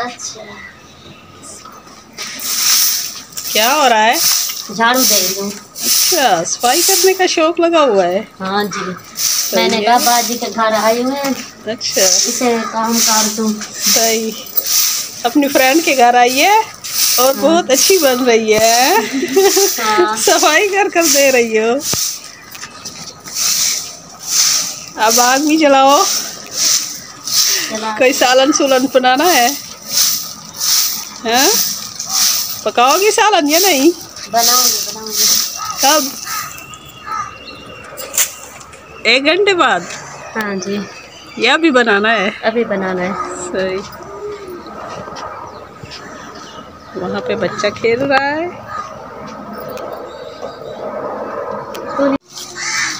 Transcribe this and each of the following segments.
अच्छा, क्या हो रहा है? झाड़ू दे रही हूँ। अच्छा, सफाई करने का शौक लगा हुआ है। हाँ जी, मैंने कहा बाजी के घर आए हुए हैं। अच्छा, इसे काम कर दूँ। सही। अपनी फ्रेंड के घर आई है और हाँ। बहुत अच्छी बन रही है। हाँ। सफाई कर कर दे रही हो। अब आग भी जलाओ। कोई सालन सुलन बनाना है? हाँ? पकाओगी सालन या नहीं? बनाऊंगी। कब? 1 घंटे बाद? हाँ जी, ये अभी बनाना है? अभी बनाना है। सही। वहाँ पे बच्चा खेल रहा है।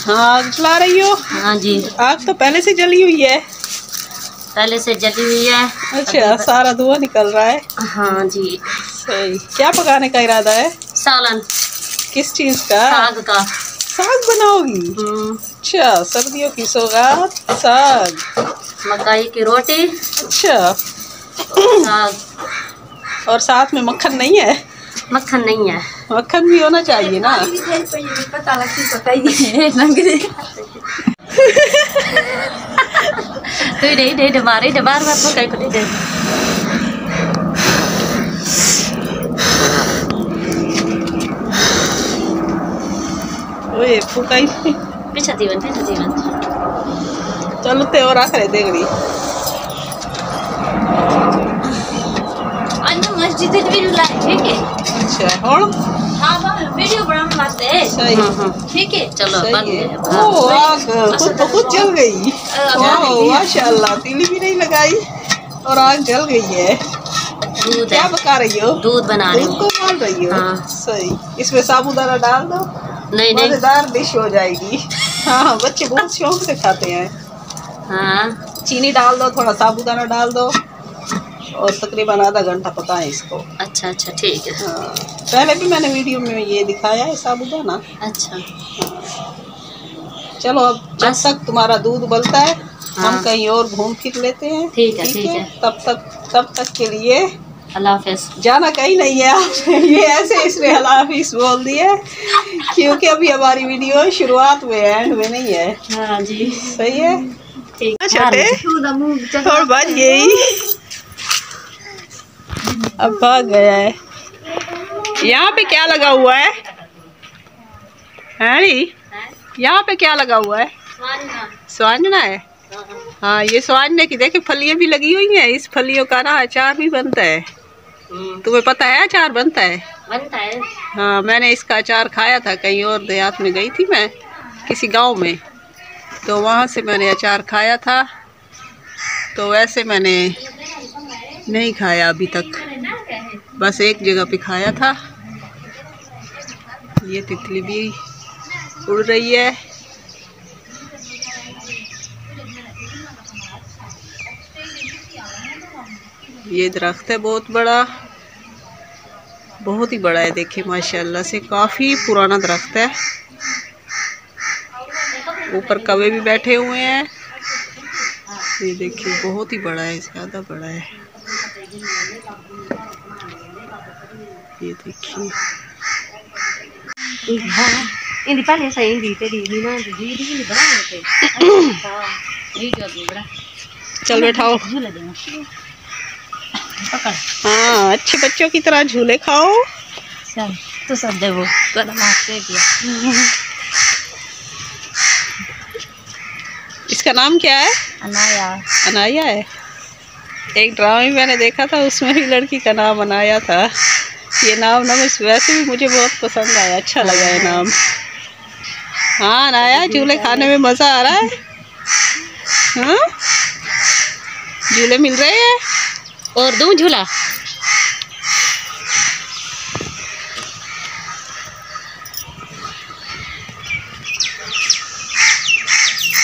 हाँ, आग जला रही हो? हाँ जी, आग तो पहले से जली हुई है। पहले से जली हुई है। अच्छा, सारा धुआं निकल रहा है। हाँ जी। सही। क्या पकाने का इरादा है? सालन। किस चीज का? साग का। साग बनाओगी? अच्छा, सर्दियों की सौगात साग। मकई की रोटी। अच्छा, साग। और साथ में मक्खन नहीं है? मक्खन नहीं है। मक्खन भी होना चाहिए ना। पता दे मारे बार बार मकई को दे। ओए फुकाई पीछा जीवन। चलो ते और आखरे देगड़ी अन्ना मस्जिद में वीडियो लाए ठीक है। अच्छा, और हां वीडियो बनाने वास्ते है। सही। ठीक है, चलो बन गया। ओ आग खुद जल गई। माशाल्लाह, तीली भी नहीं लगाई और आग जल गई है। क्या पका रही हो? दूध बना रही हूँ। दूध को डाल रही हो? हाँ। सही। इसमें साबूदाना डाल दो। नहीं मजेदार डिश हो जाएगी। हाँ, बच्चे बहुत शौक से खाते हैं। हाँ, चीनी डाल दो, थोड़ा साबूदाना डाल दो और तकरीबन आधा घंटा पकाएं इसको। अच्छा ठीक है। हाँ, पहले भी मैंने वीडियो में ये दिखाया है साबूदाना। अच्छा। हाँ। चलो अब जब तक तुम्हारा दूध उबलता है हम कहीं और घूम फिर लेते हैं। ठीक है। तब तक के लिए अल्लाह हाफिज। जाना कहीं नहीं है आपने ये ऐसे इसने अल्लाह हाफिज बोल दिया क्योंकि अभी हमारी वीडियो शुरुआत में है, एंड में नहीं है। हाँ जी, सही है। ठीक। छोटे और बात यही अब भाग गया है। यहाँ पे क्या लगा हुआ है? यहाँ पे क्या लगा हुआ है? स्वांजना है। हाँ, ये स्वांजने की देखिए फलियां भी लगी हुई हैं। इस फलियों का ना अचार भी बनता है। तुम्हें पता है अचार बनता है? हाँ, मैंने इसका अचार खाया था। कहीं और देहात में गई थी मैं, किसी गांव में, तो वहाँ से मैंने अचार खाया था। तो वैसे मैंने नहीं खाया अभी तक, बस एक जगह पे खाया था। ये तितली भी उड़ रही है। ये दरख्त है बहुत बड़ा, बहुत ही बड़ा है। देखिए माशाल्लाह से काफ़ी पुराना दरख्त है। ऊपर कौवे भी बैठे हुए हैं। ये देखिए बहुत ही बड़ा है, ज़्यादा बड़ा है। ये देखिए चल बैठाओ। हाँ, अच्छे बच्चों की तरह झूले खाओ। तो सब देवो इसका नाम क्या है? अनाया है। एक ड्रामा में मैंने देखा था, उसमें भी लड़की का नाम अनाया था। ये नाम ना वैसे भी मुझे बहुत पसंद आया, अच्छा लगा है नाम। हाँ अनाया, झूले खाने में मज़ा आ रहा है? हाँ, झूले मिल रहे हैं? और दूं झूला?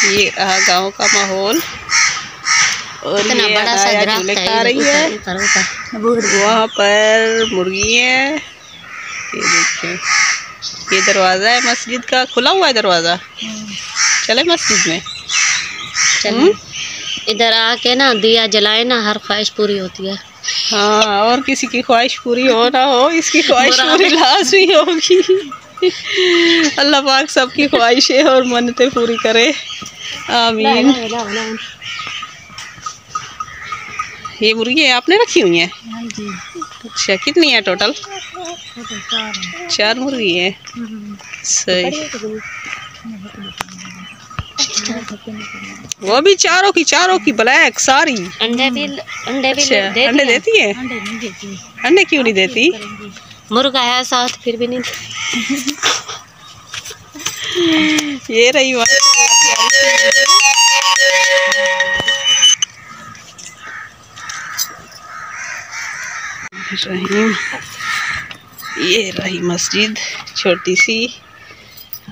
ये रहा गांव का माहौल और ये अनाया झूले खा रही है। वहाँ पर मुर्गी है। ये देखिए, ये दरवाज़ा है मस्जिद का, खुला हुआ है दरवाज़ा। चले मस्जिद में, चले। इधर आके ना दिया जलाए ना, हर ख्वाहिश पूरी होती है। हाँ, और किसी की ख्वाहिश पूरी हो ना हो, इसकी ख्वाहिश पूरी लाजमी होगी। अल्लाह पाक सबकी ख्वाहिशें और मन्नतें पूरी करे, आमीन। ये मुर्गी आपने रखी हुई है? अच्छा, कितनी है टोटल? 4 मुर्गी है। सही। वो भी चारों की ब्लैक सारी। अंडे भी अच्छा, अंडे देती है? अंडे क्यों नहीं देती? मुर्गा है साथ, फिर भी नहीं। ये रही रहीम, ये रही मस्जिद छोटी सी,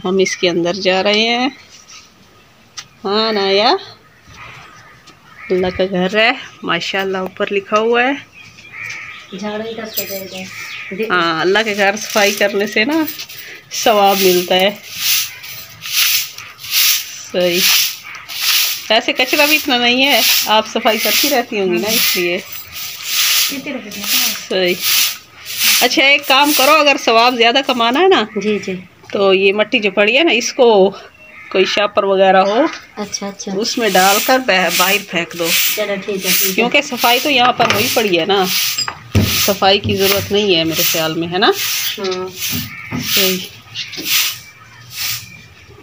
हम इसके अंदर जा रहे हैं। हाँ नाया, अल्लाह का घर है माशाल्लाह, ऊपर लिखा हुआ है। हाँ, अल्लाह के घर सफाई करने से ना सवाब मिलता है। सही। ऐसे कचरा भी इतना नहीं है, आप सफाई करती रहती होंगी ना, इसलिए। सही। अच्छा, एक काम करो, अगर सवाब ज़्यादा कमाना है ना जी जी, तो ये मट्टी जो पड़ी है ना, इसको कोई शापर वगैरह हो, अच्छा अच्छा, उसमें डालकर बाहर फेंक दो। चलो ठीक है। क्योंकि सफाई तो यहाँ पर वही पड़ी है ना, सफाई की ज़रूरत नहीं है मेरे ख्याल में, है ना। सही।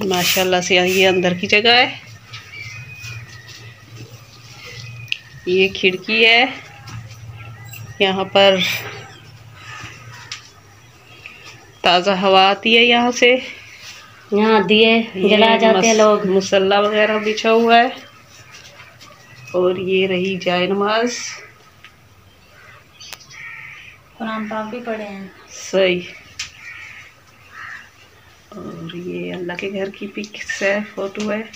माशाल्लाह से ये अंदर की जगह है, ये खिड़की है, यहाँ पर ताज़ा हवा आती है यहाँ से। यहाँ दिए जला जाते हैं लोग, मुसल्ला वगैरह बिछा हुआ है, और ये रही जाए नमाज, कुरान पाक भी पढ़े हैं। सही। और ये अल्लाह के घर की पिक है, फोटो है,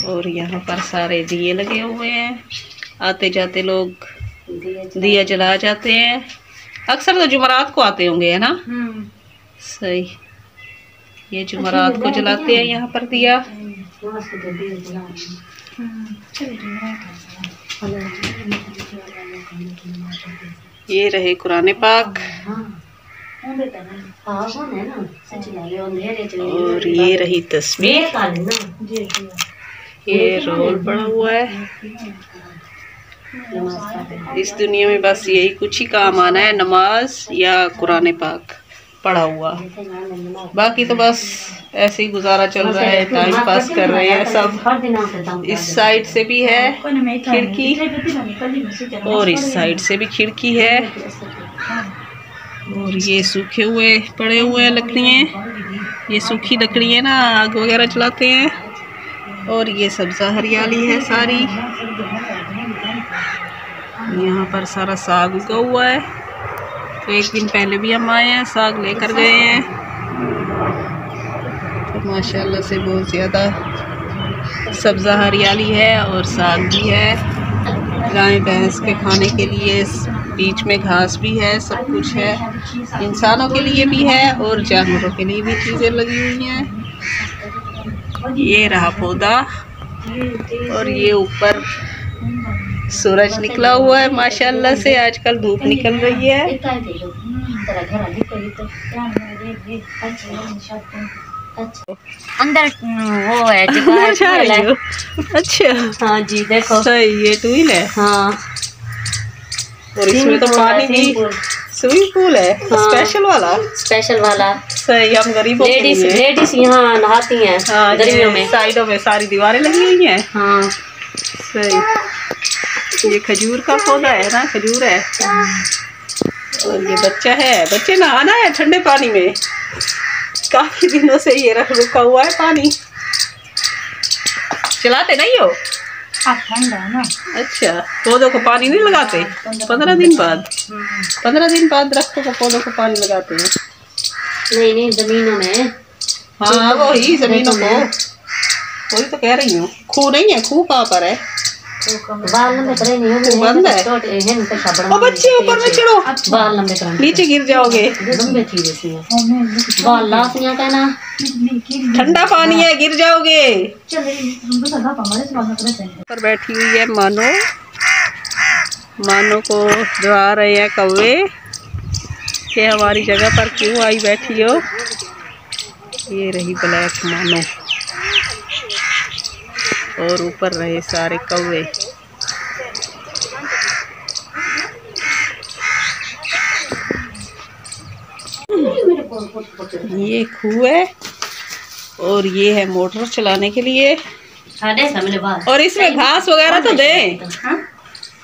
और यहाँ पर सारे दिए लगे हुए हैं, आते जाते लोग दिया जला जाते हैं। अक्सर तो जुमरात को आते होंगे, है ना। सही। ये जुमरात को जलाते हैं यहाँ पर दिया। ये रहे कुरान पाक, और ये रही तस्बीह, ये रोल पड़ा हुआ है। इस दुनिया में बस यही कुछ ही काम आना है, नमाज या कुरान पाक पढ़ा हुआ, बाकी तो बस ऐसे ही गुजारा चल रहा है, टाइम पास कर रहे हैं सब। इस साइड से भी है खिड़की, और इस साइड से भी खिड़की है, और ये सूखे हुए पड़े हुए लकड़ियाँ, ये सूखी लकड़ी है ना, आग वगैरह जलाते हैं, और ये सब्जा हरियाली है सारी। यहाँ पर सारा साग उगा हुआ है, तो एक दिन पहले भी हम आए हैं, साग लेकर गए हैं, तो माशाल्लाह से बहुत ज़्यादा सब्जा हरियाली है, और साग भी है, गाय भैंस के खाने के लिए बीच में घास भी है, सब कुछ है, इंसानों के लिए भी है और जानवरों के लिए भी चीज़ें लगी हुई हैं। ये रहा पौधा, और ये ऊपर सूरज निकला हुआ है माशाल्लाह से, आजकल धूप निकल रही है। अंदर वो है अच्छा, हाँ जी, देखो सही, ये टूल है। हाँ, और इसमें तो पानी भी, स्विमिंग पूल है। हाँ, स्पेशल वाला। सही। हम गरीबों लेडीज यहाँ नहाती हैं। हाँ, गर्मियों में साइडों में सारी दीवारें लगी हुई हैं। हाँ, सही। ये खजूर का पौधा है ना, खजूर है, और ये बच्चा है, बच्चे नहाना है ठंडे पानी में, काफी दिनों से ये रुका हुआ है पानी। चलाते नहीं हो? ठंडा है ना। अच्छा, पौधों को पानी नहीं लगाते? 15 दिन बाद, 15 दिन बाद दरख्तों को, पौधों को पानी लगाते हैं? नहीं, जमीनों में। हाँ, वही जमीनों को, वही तो कह रही हूँ। खूह नहीं है? खूह कहाँ पर है? बाल लंबे करे नहीं, बंद है। ओ बच्चे, ऊपर में चढ़ो, बाल लंबे करे, नीचे गिर जाओगे। बाल लाफियां का ना, ठंडा पानी है, गिर जाओगे। पर बैठी हुई है मानो, मानो को डरा रहे हैं कौवे कि हमारी जगह पर क्यों आई बैठी हो। ये रही ब्लैक मानो और ऊपर रहे सारे कौवे। ये खूह है और ये है मोटर चलाने के लिए। और इसमें घास वगैरह तो दे।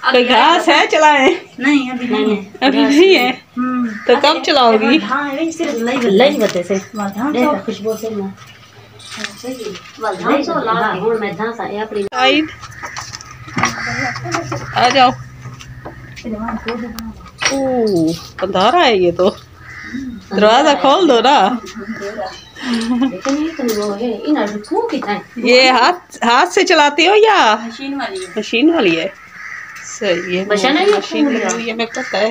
कोई घास है चलाए? नहीं अभी नहीं है। अभी नहीं है तो कब चलाओगी? आ जाओ। अंधारा है ये तो, दरवाजा खोल दो ना। ये हाथ से चलाती हो या मशीन वाली है? सही है, मशीन वाली है, मेरे को पता है।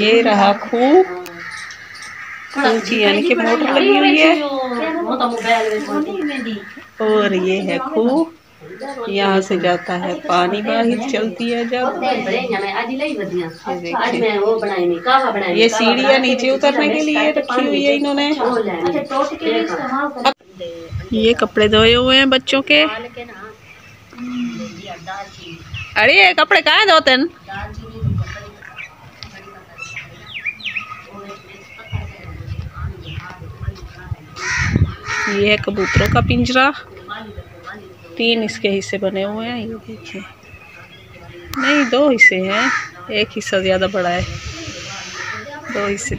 ये रहा खूह, यानी कि मोटर लगी हुई है। और ये है खूह, यहाँ से जाता है पानी बाहर चलती है जब। ये सीढ़ियाँ नीचे उतरने के लिए रखी हुई है इन्होंने। ये कपड़े धोए हुए हैं बच्चों के। अरे ये कपड़े कहाँ धोते हैं? ये है कबूतरों का पिंजरा, 3 इसके हिस्से बने हुए हैं। ये देखिए, नहीं 2 हिस्से हैं, एक हिस्सा ज़्यादा बड़ा है, 2 हिस्से।